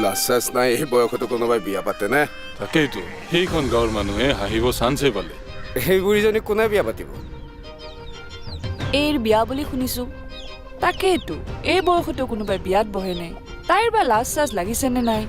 লাজ নাই এই বয়সতো কোনোবাই বিয়া পাতে নে? তাকেইতো সেইখন গাঁৱৰ মানুহে হাঁহিব চান্সে পালে। সেই বুঢ়ীজনী কোনে বিয়া পাতিব? এইৰ বিয়া বুলি শুনিছো। তাকেইতো এই বয়সতো কোনোবাই বিয়াত বহে নাই। তাইৰ বা লাজ চাজ লাগিছে নে নাই?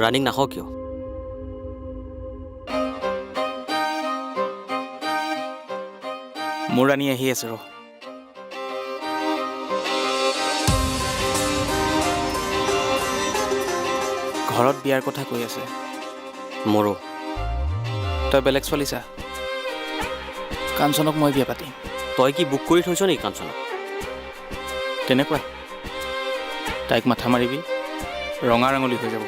ৰানিং নাখাওঁ কিয়? মোৰ ৰাণী আহি আছে ৰ। ঘৰত বিয়াৰ কথা কৈ আছে। মোৰো। তই বেলেগ ছোৱালী চা, কাঞ্চনক মই বিয়া পাতিম। তই কি বুক কৰি থৈছ নেকি কাঞ্চনক? তেনেকুৱাই। তাইক মাথা মাৰিবি, ৰঙা ৰাঙলী হৈ যাব।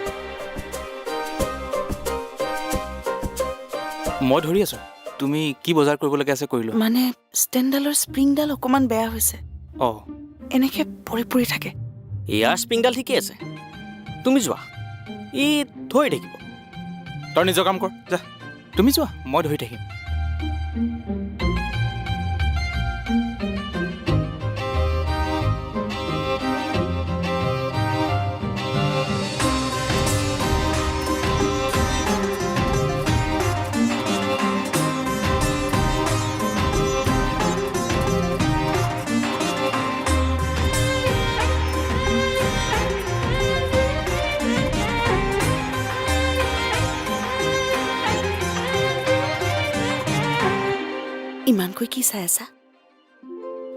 মই ধৰি আছো। তুমি কি বজাৰ কৰিবলগীয়া আছে কৰিলো। মানে ষ্টেণ্ডডালৰ স্প্ৰিংডাল অকমান বেয়া হৈছে। অঁ এনেকে পৰি পৰি থাকে। ইয়াৰ স্প্ৰিংডাল ঠিকে আছে, তুমি যোৱা, ই ধৰি থাকিব। তই নিজৰ কাম কৰ, যা। তুমি যোৱা, মই ধৰি থাকিম। ইমানকৈ কি চাই আছা?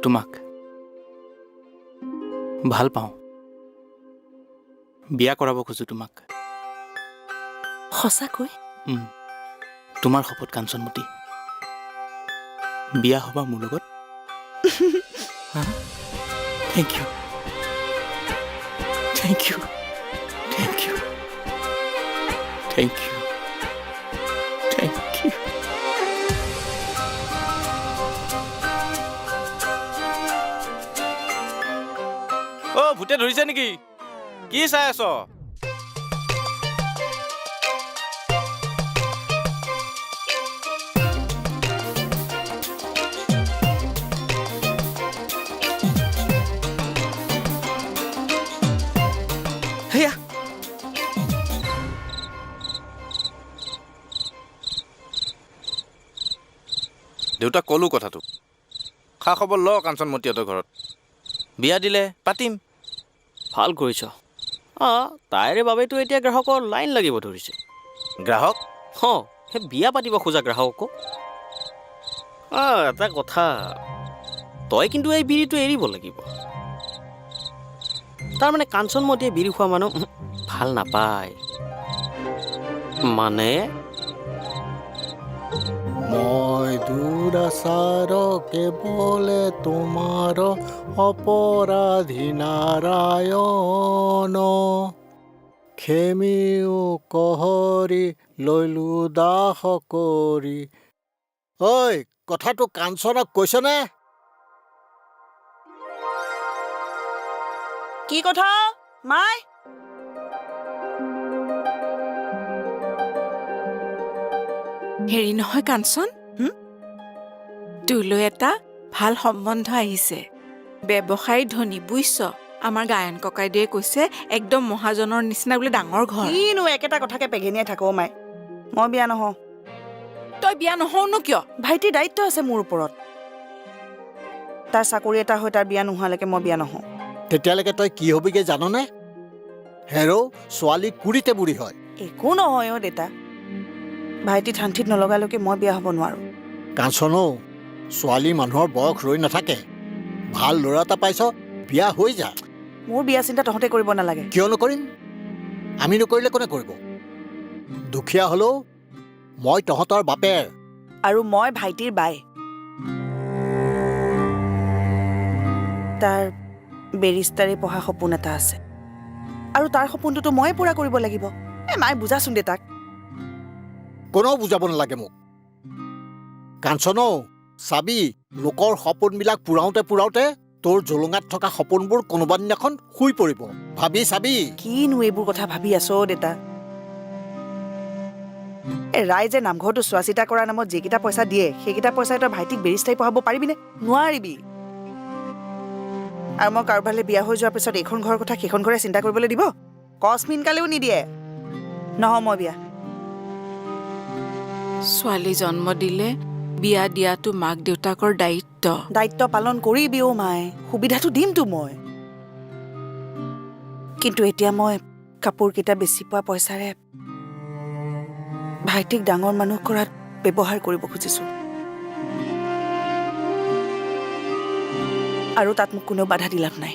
তোমাক ভাল পাওঁ, বিয়া কৰাব খোজো তোমাক। সঁচাকৈ? তোমাৰ শপত কাঞ্চনমতী, বিয়া হ'বা মোৰ লগত। Thank you, thank you, thank you, thank you, thank you. অ' ভূতে ধৰিছে নেকি? কি চাই আছ? হেয়া দেউতাক ক'লো কথাটো, খা খবৰ ল কাঞ্চনমতীহঁতৰ ঘৰত। বিয়া দিলে পাতিম। ভাল কৰিছ। অঁ, তাইৰে বাবেতো এতিয়া গ্ৰাহকৰ লাইন লাগিব ধৰিছে। গ্ৰাহক? অঁ, সেই বিয়া পাতিব খোজা গ্ৰাহকো। এটা কথা, তই কিন্তু এই বিড়িটো এৰিব লাগিব। তাৰমানে কাঞ্চনমতীয়ে বিড়ি খোৱা মানুহ ভাল নাপায়। মানে মই দুৰাচাৰ কেৱলে তোমাৰ অপৰাধী নাৰায়ণ, খেমিও কহৰি লৈলো দাস কৰি। ঐ, কথাটো কাঞ্চনক কৈছনে? কি কথা মাই? হেৰি নহয় কাঞ্চন, তোলৈ এটা ভাল সম্বন্ধ আহিছে। ব্যৱসায়ী ধনী বুইছ। আমাৰ গায়ন ককাইদেৱে কৈছে একদম মহাজনৰ নিচিনা বোলে ডাঙৰ ঘৰ। কিনো একেটা কথাকে পেঘেনিয়াই থাকো মাই। মই বিয়া নহওঁ। তই বিয়া নহও ন কিয়? ভাইটিৰ দায়িত্ব আছে মোৰ ওপৰত। তাৰ চাকৰি এটা হৈ তাৰ বিয়া নোহোৱালৈকে মই বিয়া নহওঁ। তেতিয়ালৈকে তই কি হবিগে জাননে? হেৰ' ছোৱালী কুৰিতে বুঢ়ী হয়। একো নহয় অ' দেতা, ভাইটি ঠাণ্ঠিত নলগালৈকে মই বিয়া হ'ব নোৱাৰোঁ। কাঞ্চনো, ছোৱালী মানুহৰ বয়স ৰৈ নাথাকে। ভাল ল'ৰা এটা পাইছ, বিয়া হৈ যা। মোৰ বিয়া চিন্তা তহঁতে কৰিব নালাগে। কিয় নকৰিম? আমি নকৰিলে কোনে কৰিব? দুখীয়া হ'লেও মই তহঁতৰ বাপেৰ। আৰু মই ভাইটিৰ বাই। তাৰ বেৰিষ্টাৰী পঢ়া সপোন এটা আছে, আৰু তাৰ সপোনটোতো ময়ে পূৰা কৰিব লাগিব। মায়ে বুজাচোন দেতাক। কোনেও বুজাব নালাগে মোক। কাঞ্চনো, চাবি লোকৰ সপোনবিলাক পুৰাওঁতে তোৰ জলঙাত থকা সপোনবোৰ কোনোবা দিনাখন শুই পৰিব। ভাবি চাবি। কিনো এইবোৰ কথা ভাবি আছ দেতা? ৰাইজে নামঘৰটো চোৱা চিতা কৰাৰ নামত যিকেইটা পইচা দিয়ে, সেইকেইটা পইচাই তই ভাইটিক বেৰিষ্টাৰী পঢ়াব পাৰিবিনে? নোৱাৰিবি। আৰু মই কাৰোবালৈ বিয়া হৈ যোৱাৰ পিছত এইখন ঘৰৰ কথা সেইখন ঘৰে চিন্তা কৰিবলৈ দিব? কচমিনকালেও নিদিয়ে। নহয় মই বিয়া। ছোৱালী জন্ম দিলে বিয়া দিয়াটো মাক দেউতাকৰ দায়িত্ব। দায়িত্ব পালন কৰিবি অ' মায়ে, সুবিধাটো দিমতো মই। কিন্তু এতিয়া মই কাপোৰকেইটা বেছি পোৱা পইচাৰে ভাইটিক ডাঙৰ মানুহ কৰাত ব্যৱহাৰ কৰিব খুজিছো। আৰু তাত মোক কোনেও বাধা দি লাভ নাই।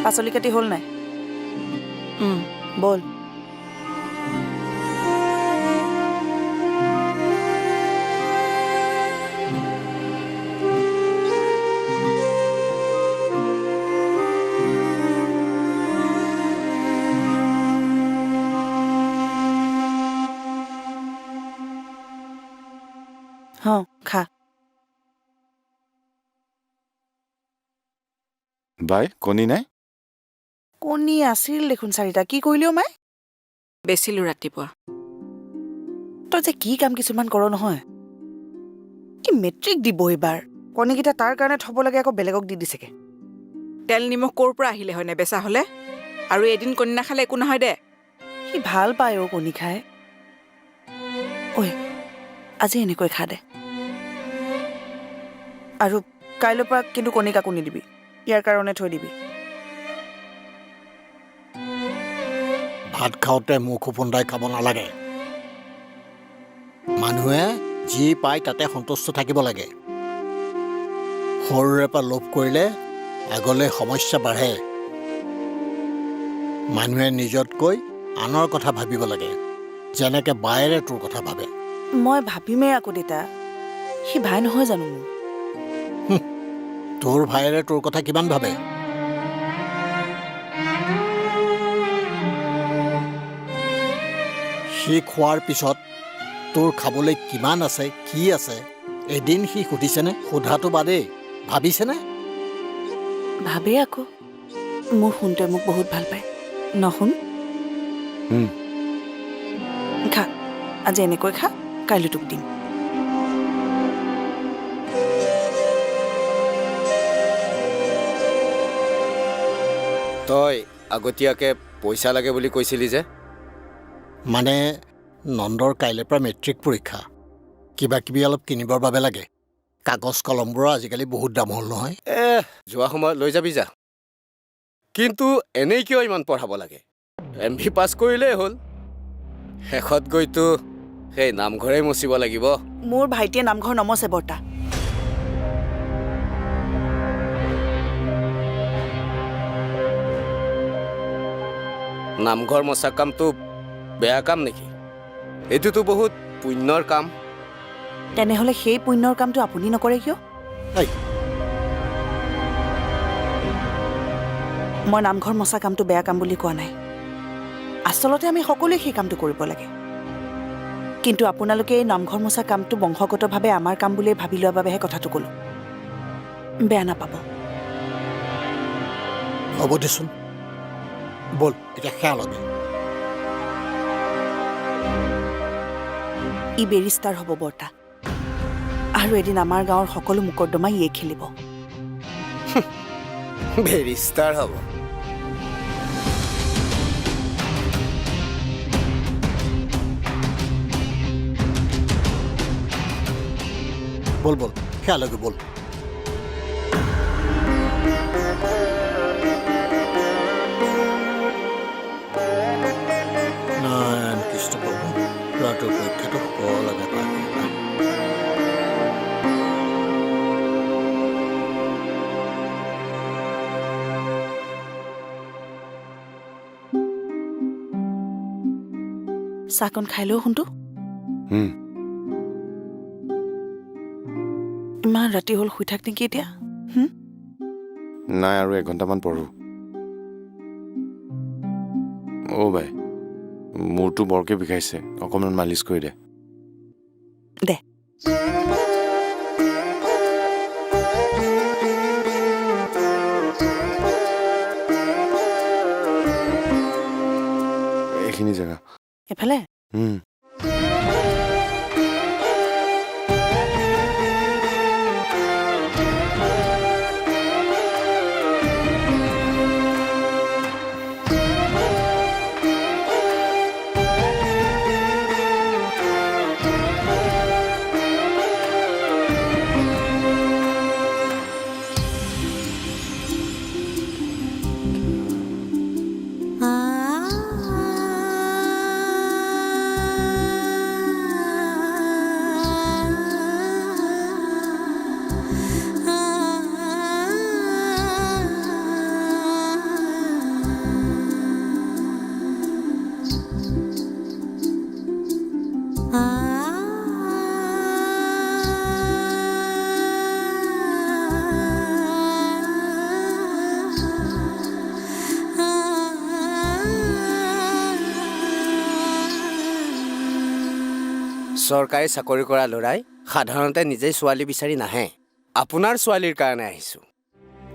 পাচলি কাটি হ'ল নাই? বল। খা। বাই কণী নাই? কণী আছিল দেখোন 4টা। কি কৰিলিও মাই? বেচিলো ৰাতিপুৱা। তই যে কি কাম কিছুমান কৰ নহয়। কি মেট্ৰিক দিব এইবাৰ? কণীকেইটা তাৰ কাৰণে থব লাগে, আকৌ বেলেগক দি দিছেগে। তেল নিমখ ক'ৰ পৰা আহিলে হয় নেবেচা হ'লে? আৰু এদিন কণী নাখালে একো নহয় দে। সি ভাল পায় অ' কণী খাই। ঐ, আজি এনেকৈ খা দে। আৰু কাইলৈৰ পৰা কিন্তু কণী কাকো নিদিবি, ইয়াৰ কাৰণে থৈ দিবি। ভাত খাওঁতে মুখ ওফন্দাই খাব নালাগে। মানুহে যি পায় তাতে সন্তুষ্ট থাকিব লাগে। সৰুৰে পৰা লোভ কৰিলে আগলৈ সমস্যা বাঢ়ে। মানুহে নিজতকৈ আনৰ কথা ভাবিব লাগে, যেনেকে বায়েৰে তোৰ কথা ভাবে। মই ভাবিমেই আকৌ দেতা, সি ভাই নহয় জানো মোৰ? তোৰ ভায়েৰে তোৰ কথা কিমান ভাবে? সি খোৱাৰ পিছত তোৰ খাবলৈ কিমান আছে, কি আছে, এদিন সি সুধিছেনে? সোধাটো বাদেই, ভাবিছেনে? ভাবে আকৌ। মোৰ সোণটোৱে মোক বহুত ভাল পায়। নশুন? খা, আজি এনেকৈ খা, কাইলৈ তোক দিম। তই আগতীয়াকে পইচা লাগে বুলি কৈছিলি যে? মানে নন্দৰ কাইলৈৰ পৰা মেট্ৰিক পৰীক্ষা। কিবা কিবি অলপ কিনিবৰ বাবে লাগে। কাগজ কলমবোৰৰ আজিকালি বহুত দাম হ'ল নহয়। যোৱা সময়ত লৈ যাবি যা। কিন্তু এনেই কিয় ইমান পঢ়াব লাগে? MV পাছ কৰিলেই হ'ল। শেষত গৈতো সেই নামঘৰেই মচিব লাগিব। মোৰ ভাইটিয়ে নামঘৰ নমচে বৰ্তা। নামঘৰ মচা কামটো বেয়া কাম নেকি? এইটোতো বহুত পুণ্যৰ কাম। তেনেহ'লে সেই পুণ্যৰ কামটো আপুনি নকৰে কিয়? মই নামঘৰ মচা কামটো বেয়া কাম বুলি কোৱা নাই। আচলতে আমি সকলোৱে সেই কামটো কৰিব লাগে। কিন্তু আপোনালোকে এই নামঘৰ মচা কামটো বংশগতভাৱে আমাৰ কাম বুলিয়ে ভাবি লোৱাৰ বাবেহে কথাটো ক'লো। বেয়া নাপাব। হ'ব দেচোন, ব'ল এতিয়া সেয়া লগে। ই বেৰিষ্টাৰ হ'ব বৰ্তা, আৰু এদিন আমাৰ গাঁৱৰ সকলো মোকৰ্দমা ইয়ে খেলিব। বেৰিষ্টাৰ হ'ব? বল বল সেয়ালৈকে বল। নাৰায়ণ কৃষ্ণ প্ৰভু, ল'ৰাটোৰ পৰীক্ষাটো সকলোকে পাৰ কৰিবা। চাহকণ খাই লওঁ সোণটো। হুম, ইমান ৰাতি হ'ল, শুই থাক নেকি এতিয়া? নাই আৰু 1 ঘণ্টামান পঢ়ো। অ' বাই, মূৰটো বৰকে বিষাইছে, অকণমান মালিচ কৰি দে। দে। এইখিনি জেগা। এফালে হুম, চৰকাৰী চাকৰি কৰা ল'ৰাই সাধাৰণতে নিজেই ছোৱালী বিচাৰি নাহে। আপোনাৰ ছোৱালীৰ কাৰণে আহিছোঁ।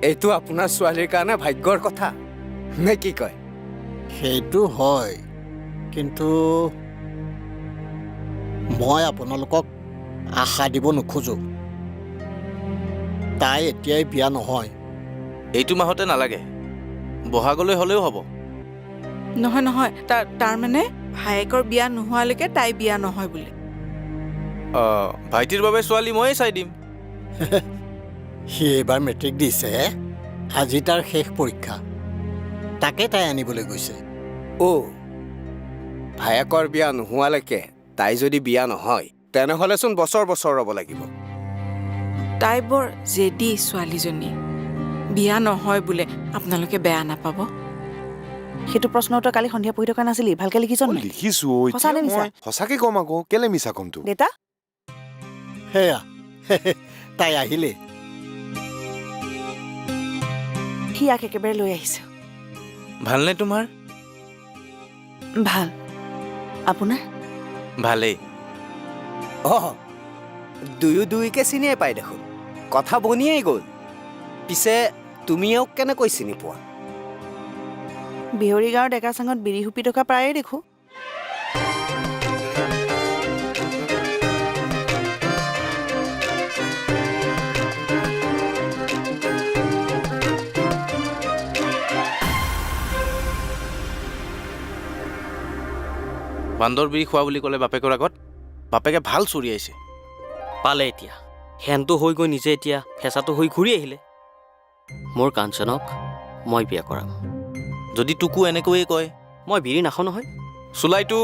এইটো আপোনাৰ ছোৱালীৰ কাৰণে ভাগ্যৰ কথা, নে কি কয়? সেইটো হয়, কিন্তু মই আপোনালোকক আশা দিব নোখোজো। তাই এতিয়াই বিয়া নহয়। এইটো মাহতে নালাগে, বহাগলৈ হ'লেও হ'ব। নহয় নহয়, তাৰ মানে ভায়েকৰ বিয়া নোহোৱালৈকে তাই বিয়া নহয় বুলি। ভাইটিৰ বাবে ছোৱালী ময়ে চাই দিম। সি এইবাৰ মেট্ৰিক দিছে, আজি তাৰ শেষ পৰীক্ষা। তাকে তাই আনিবলৈ গৈছে। অ' ভায়েকৰ বিয়া নোহোৱালৈকে তাই যদি বিয়া নহয়, তেনেহ'লেচোন বছৰ বছৰ ৰ'ব লাগিব। তাই বৰ জেদি ছোৱালীজনী। বিয়া নহয় বোলে, আপোনালোকে বেয়া নাপাব। সেইটো প্ৰশ্ন উত্তৰ কালি সন্ধিয়া পঢ়ি থকা নাছিলি? ভালকে লিখিছ নাই? লিখিছো। সঁচা নে মিছা? সঁচাকে কম আকৌ, কেলে মিছা কমতো? দেউতা সেয়া তাই আহিলে। সি ইয়াক একেবাৰে লৈ আহিছো। ভালনে তোমাৰ? ভাল। আপোনাৰ? ভালেই। অ' দুয়োকে চিনিয়ে পাই দেখোন, কথা বনিয়েই গ'ল। পিছে তুমি এওঁক কেনেকৈ চিনি পোৱা? বিহৰী গাঁৱৰ ডেকা চাঙত বিৰি হুপি থকা প্ৰায়ে দেখো। বান্দৰ বিৰি খোৱা বুলি ক'লে বাপেকৰ আগত, বাপেকে ভাল চৰিয়াইছে। পালে এতিয়া, হেনটো হৈ গৈ নিজে এতিয়া ফেঁচাটো হৈ ঘূৰি আহিলে। মোৰ কাঞ্চনক মই বিয়া কৰাম। যদি তোকো এনেকৈয়ে কয়? মই বিৰি নাখাওঁ নহয়। চুলাইটো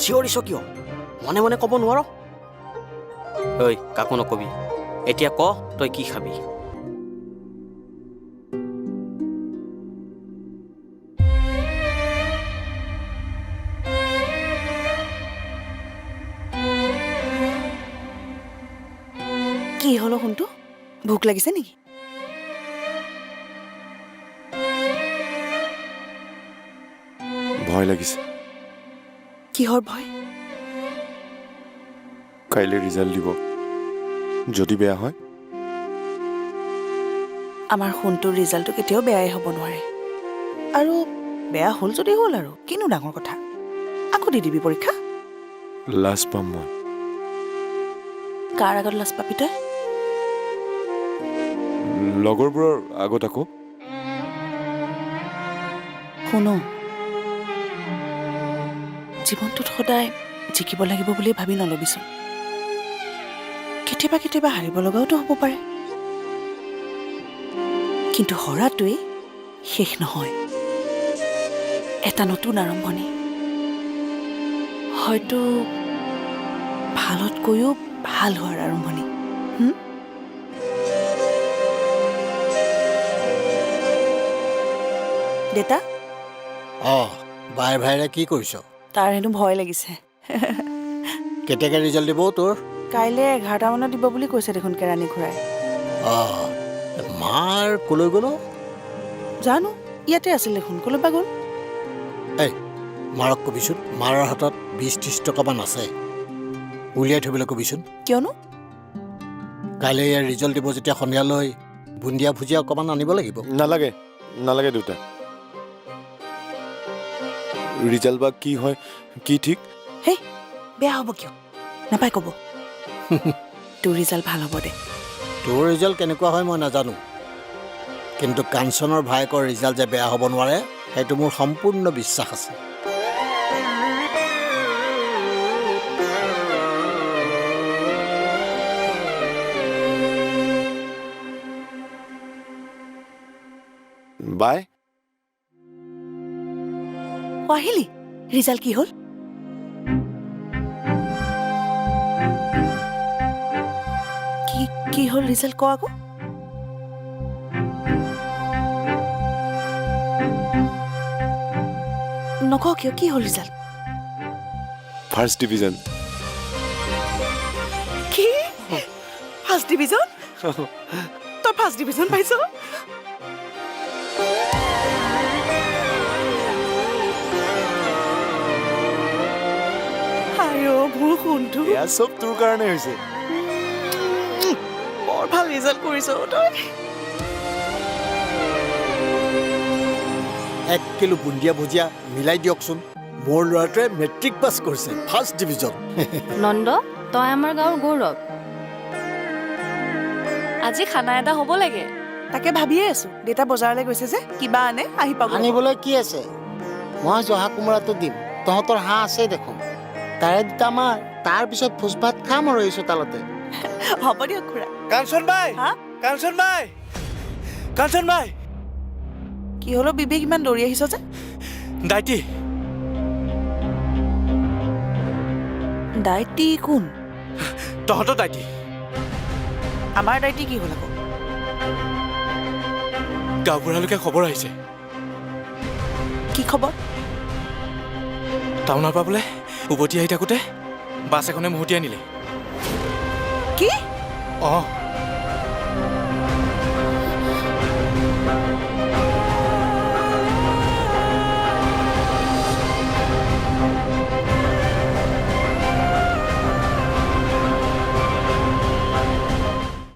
চিঞৰিছ কিয়? মনে মনে ক'ব নোৱাৰ? ঐ, কাকো নকবি। এতিয়া ক, তই কি খাবি? কি হলো সোণটো? ভোক লাগিছে নেকি? ভয় লাগিছে। কিহৰ ভয়? কাইলৈ ৰিজাল্ট দিব, যদি বেয়া হয়? আমাৰ সোণটোৰ ৰিজাল্টটো কেতিয়াও বেয়াই হ'ব নোৱাৰে। আৰু বেয়া হ'ল যদি হ'ল আৰু, কিনো ডাঙৰ কথা। আকৌ দি দিবি পৰীক্ষা। লাজ পাম মই। কাৰ আগত লাজ পাবি তই? লগৰবোৰৰ আগত আকৌ। শুনো, জীৱনটোত সদায় জিকিব লাগিব বুলি ভাবি নলবিচোন। কেতিয়াবা কেতিয়াবা হাৰিব লগাওতো হ'ব পাৰে, কিন্তু হৰাটোৱেই শেষ নহয়। এটা নতুন আৰম্ভণি, হয়তো ভালতকৈও ভাল হোৱাৰ আৰম্ভণি। দেতা, বাই ভাইৰে কি কৰিছ? তাৰ হেনো ভয় লাগিছে। কেতিয়াকে ৰিজাল্ট দিব তোৰ? কাইলৈ 11টা মানত দিব বুলি কৈছে দেখোন কেৰাণী খুৰাই। মাৰ কলৈ গ'ল? জানো, ইয়াতে আছিল দেখোন, ক'লৈ বা গ'ল? মাৰক কবিচোন, মাৰৰ হাতত 20-30 টকামান আছে, উলিয়াই থবলৈ কবিচোন। কিয়নো? কাইলৈ ইয়াৰ ৰিজাল্ট দিব যেতিয়া সন্ধিয়ালৈ বুন্দিয়া ভুজিয়া অকণমান আনিব লাগিব। নালাগে নালাগে দেউতা, ৰিজাল্ট বা কি হয় কি ঠিক। হেই, বেয়া হ'ব কিয়? নাপায় ক'ব। তোৰ ৰিজাল্ট ভাল হ'ব দে। তোৰ ৰিজাল্ট কেনেকুৱা হয় মই নাজানো, কিন্তু কাঞ্চনৰ ভায়েকৰ ৰিজাল্ট যে বেয়া হ'ব নোৱাৰে সেইটো মোৰ সম্পূৰ্ণ বিশ্বাস আছে। বাই, আহিলি, ৰিজাল্ট কি হ'ল? কি হ'ল ৰিজাল্ট ক আকৌ? নকওঁ কিয়, কি হ'ল ৰিজাল্ট? First division. কি? First division? তই ফাৰ্ষ্ট ডিভিজন পাইছ? মোৰ সোণটো এয়া চব তোৰ কাৰণে হৈছে। বৰ ভাল ৰিজাল্ট কৰিছ তই। 1 কিলো বুন্দিয়া ভুজিয়া মিলাই দিয়কচোন, মোৰ ল'ৰাটোৱে মেট্ৰিক পাছ কৰিছে, ফাৰ্ষ্ট ডিভিজন। নন্দ, তই আমাৰ গাঁৱৰ গৌৰৱ। আজি খানা এটা হ'ব লাগে। তাকে ভাবিয়ে আছো, দেউতা বজাৰলৈ গৈছে যে, কিবা আনে আহি পাব। আনিবলৈ কি আছে? মই জহা কোমোৰাটো দিম, তহঁতৰ হাঁহ আছে দেখোন, তাৰে দুটা আমাৰ, তাৰ পিছত ভোজ ভাত খাম আৰু এই চোতালতে। হ'ব দিয়ক খুৰা। কাঞ্চন বাই, হা? কাঞ্চন বাই, কাঞ্চন বাই। কি হলো বিবেক, ইমান দৌৰি আহিছ যে? দাইটি, দাইটি কোন? তহঁতৰ দাইটি। আমাৰ দাইটি কি হ'ল আকৌ? গাঁওবুঢ়ালৈকে খবৰ আহিছে। কি খবৰ? টাউনৰ পৰা বোলে উভতি আহি থাকোঁতে বাছ এখনে মহতিয়াই নিলে। কি? অঁ।